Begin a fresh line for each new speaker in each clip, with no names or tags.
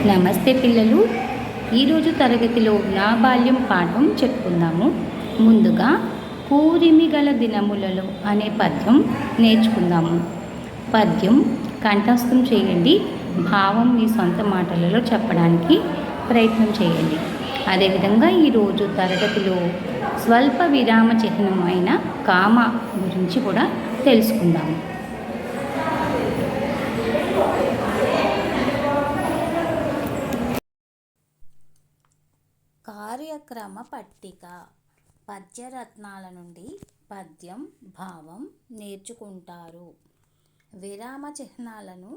నమస్తే పిల్లలు. ఈరోజు తరగతిలో నా బాల్యం పాఠం చెప్పుకుందాము. ముందుగా కూరిమి గల దినములలో అనే పద్యం నేర్చుకుందాము. పద్యం కంఠస్థం చేయండి. భావం మీ సొంత మాటలలో చెప్పడానికి ప్రయత్నం చేయండి. అదేవిధంగా ఈరోజు తరగతిలో స్వల్ప విరామ చిహ్నమైన కామ గురించి కూడా తెలుసుకుందాము.
కార్యక్రమ పట్టిక. పద్యరత్నాల నుండి పద్యం, భావం నేర్చుకుంటారు. విరామ చిహ్నాలను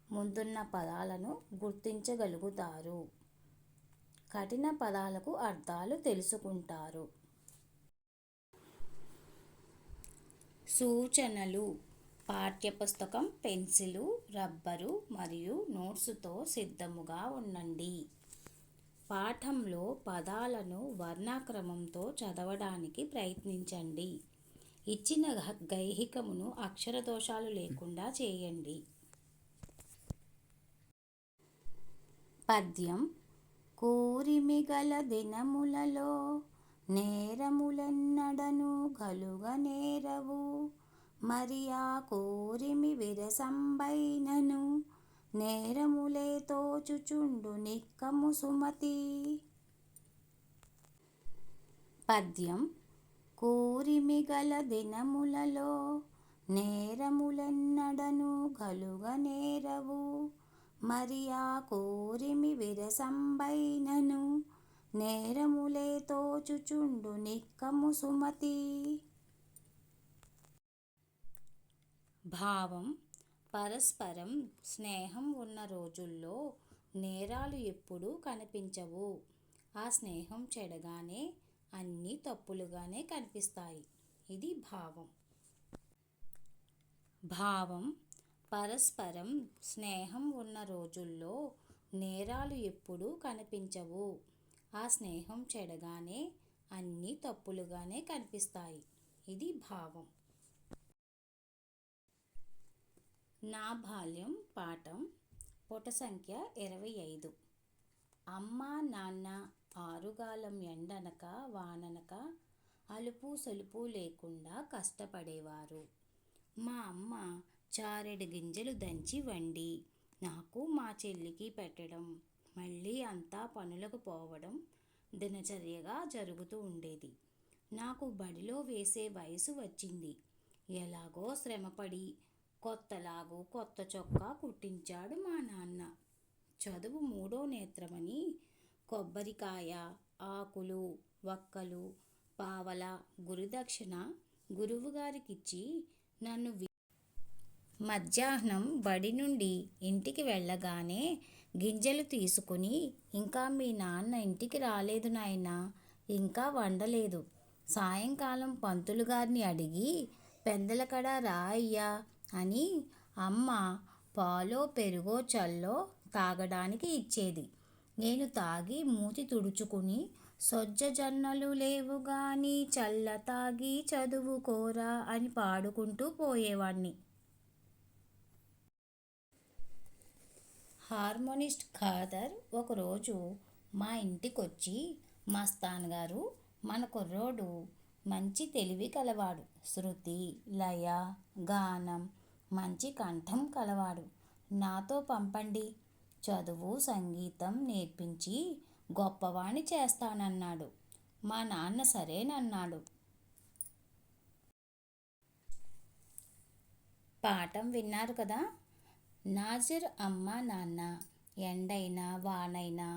ముందున్న పదాలను గుర్తించగలుగుతారు. కఠిన పదాలకు అర్థాలు తెలుసుకుంటారు. సూచనలు: పాఠ్యపుస్తకం, పెన్సిలు, రబ్బరు మరియు నోట్సుతో సిద్ధముగా ఉండండి. పాఠంలో పదాలను వర్ణక్రమంతో చదవడానికి ప్రయత్నించండి. ఇచ్చిన గైహికమును అక్షర దోషాలు లేకుండా చేయండి. పద్యం: కూరిమి గల దినములలో నేరములెన్నడను గలుగనేరవు, మరి ఆ కూరిమి విరసంబైనను నేరములే తోచుచుండు నిక్కము సుమతి. పద్యం: కూరిమి గల దినములలో నేరములెన్నడను గలుగనేరవు, మరి ఆ కూరిమి విరసంబైనను నేరములే తోచుచుండు నిక్కము సుమతి. భావం: పరస్పరం స్నేహం ఉన్న రోజుల్లో నేరాలు ఎప్పుడూ కనిపించవు. ఆ స్నేహం చెడగానే అన్నీ తప్పులుగానే కనిపిస్తాయి. ఇది భావం. భావం: పరస్పరం స్నేహం ఉన్న రోజుల్లో నేరాలు ఎప్పుడూ కనిపించవు. ఆ స్నేహం చెడగానే అన్నీ తప్పులుగానే కనిపిస్తాయి. ఇది భావం. నా బాల్యం పాఠం పుట సంఖ్య 25. అమ్మా నాన్న ఆరుగాలం ఎండనక వాననక అలుపు సలుపు లేకుండా కష్టపడేవారు. మా అమ్మ చారెడు గింజలు దంచి వండి నాకు మా చెల్లికి పెట్టడం, మళ్ళీ అంతా పనులకు పోవడం దినచర్యగా జరుగుతూ ఉండేది. నాకు బడిలో వేసే వయసు వచ్చింది. ఎలాగో శ్రమపడి కొత్తలాగు కొత్త చొక్కా కుట్టించాడు మా నాన్న. చదువు మూడో నేత్రమని కొబ్బరికాయ, ఆకులు, వక్కలు, పావల గురుదక్షిణ గురువుగారికిచ్చి నన్ను మధ్యాహ్నం బడి నుండి ఇంటికి వెళ్ళగానే గింజలు తీసుకుని, ఇంకా మీ నాన్న ఇంటికి రాలేదు నాయనా, ఇంకా వండలేదు. సాయంకాలం పంతులు గారిని అడిగి పెందలకడ రా అయ్యా అని అమ్మ పాలో పెరుగో చల్లో తాగడానికి ఇచ్చేది. నేను తాగి మూతి తుడుచుకుని సొజ్జజొన్నలు లేవు గాని చల్ల తాగి చదువుకోరా అని పాడుకుంటూ పోయేవాణ్ణి. హార్మోనిస్ట్ ఖాదర్ ఒకరోజు మా ఇంటికొచ్చి, మస్తాన్ గారు, మన కుర్రోడు మంచి తెలివి కలవాడు, శృతి, లయ, గానం, మంచి కంఠం కలవాడు, నాతో పంపండి, చదువు సంగీతం నేర్పించి గొప్పవాణ్ణి చేస్తానన్నాడు. మా నాన్న సరేనన్నాడు. పాఠం విన్నారు కదా. నాజర్ అమ్మ నాన్న ఎండైనా వానైనా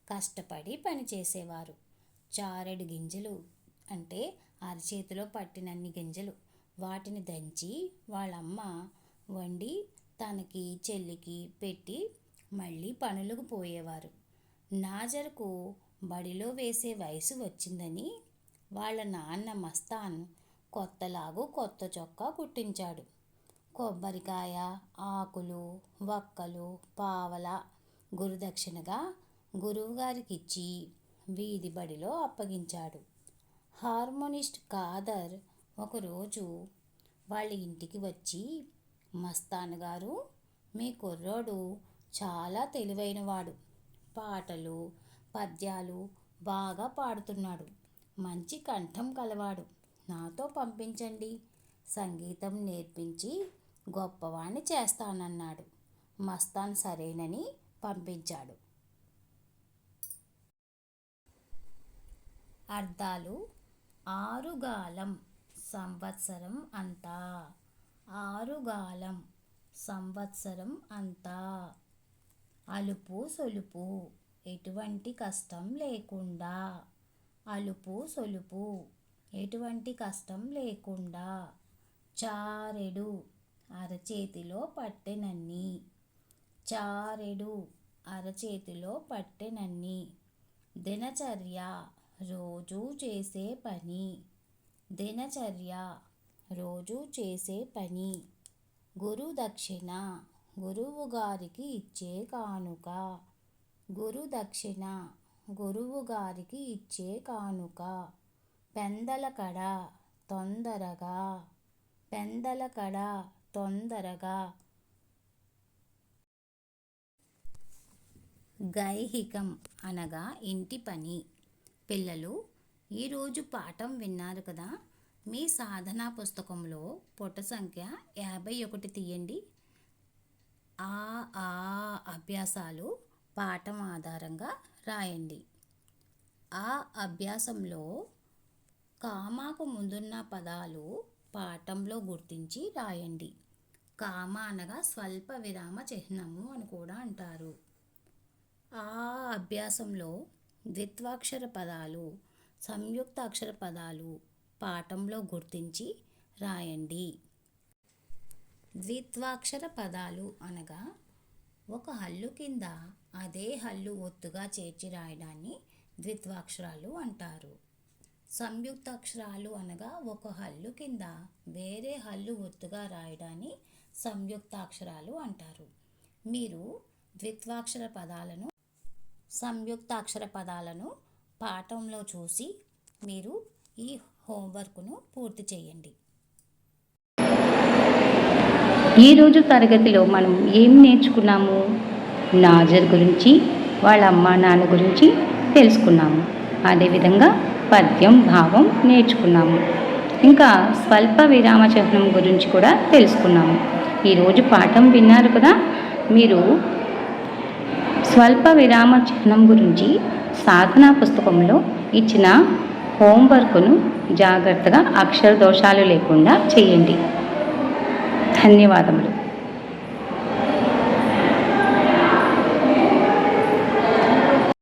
కష్టపడి పనిచేసేవారు. చారెడు గింజలు అంటే అరచేతిలో పట్టినన్ని గింజలు. వాటిని దంచి వాళ్ళమ్మ వండి తనకి చెల్లికి పెట్టి మళ్ళీ పనులకు పోయేవారు. నాజర్కు బడిలో వేసే వయసు వచ్చిందని వాళ్ళ నాన్న మస్తాన్ కొత్తలాగు కొత్త చొక్కా కుట్టించాడు. కొబ్బరికాయ, ఆకులు, వక్కలు, పావల గురుదక్షిణగా గురువుగారికిచ్చి వీధి బడిలో అప్పగించాడు. హార్మోనిస్ట్ ఖాదర్ ఒకరోజు వాళ్ళ ఇంటికి వచ్చి, మస్తాన్ గారు, మీ కుర్రోడు చాలా తెలివైనవాడు, పాటలు పద్యాలు బాగా పాడుతున్నాడు. మంచి కంఠం కలవాడు. నాతో పంపించండి. సంగీతం నేర్పించి గొప్పవాణ్ణి చేస్తానన్నాడు. మస్తాన్ సరేనని పంపించాడు. అర్థాలు: ఆరుగాలం సంవత్సరం అంతా. ఆరుగాలం సంవత్సరం అంతా. అలుపు సొలుపు ఎటువంటి కష్టం లేకుండా. అలుపు సొలుపు ఎటువంటి కష్టం లేకుండా. చారెడు అరచేతిలో పట్టెనన్ని. చారెడు అరచేతిలో పట్టెనన్ని. దినచర్య రోజూ చేసే పని. దినచర్య రోజూ చేసే పని. గురుదక్షిణ గురువుగారికి ఇచ్చే కానుక. గురుదక్షిణ గురువుగారికి ఇచ్చే కానుక. పెందలకడ తొందరగా. పెందలకడ తొందరగా. గైహికం అనగా ఇంటి పని. పిల్లలు, ఈరోజు పాఠం విన్నారు కదా. మీ సాధనా పుస్తకంలో పుట సంఖ్య 51 తీయండి. ఆ అభ్యాసాలు పాఠం ఆధారంగా రాయండి. ఆ అభ్యాసంలో కామాకు ముందున్న పదాలు పాఠంలో గుర్తించి రాయండి. కామ అనగా స్వల్ప విరామ చిహ్నము అని కూడా అంటారు. ఆ అభ్యాసంలో ద్విత్వాక్షర పదాలు, సంయుక్త అక్షర పదాలు పాఠంలో గుర్తించి రాయండి. ద్విత్వాక్షర పదాలు అనగా ఒక హల్లు కింద అదే హల్లు ఒత్తుగా చేర్చి రాయడాన్ని ద్విత్వాక్షరాలు అంటారు. సంయుక్త అక్షరాలు అనగా ఒక హల్లు కింద వేరే హల్లు ఒత్తుగా రాయడాన్ని సంయుక్తాక్షరాలు అంటారు. మీరు ద్విత్వాక్షర పదాలను, సంయుక్తాక్షర పదాలను పాఠంలో చూసి మీరు ఈ హోంవర్క్ను పూర్తి చేయండి.
ఈరోజు తరగతిలో మనం ఏం నేర్చుకున్నాము? నాజర్ గురించి, వాళ్ళ అమ్మా నాన్న గురించి తెలుసుకున్నాము. అదేవిధంగా పద్యం, భావం నేర్చుకున్నాము. ఇంకా స్వల్ప విరామ చిహ్నం గురించి కూడా తెలుసుకున్నాము. ఈరోజు పాఠం విన్నారు కదా. మీరు స్వల్ప విరామ చిహ్నం గురించి సాధనా పుస్తకంలో ఇచ్చిన హోంవర్క్ను జాగ్రత్తగా అక్షర దోషాలు లేకుండా చేయండి. ధన్యవాదములు.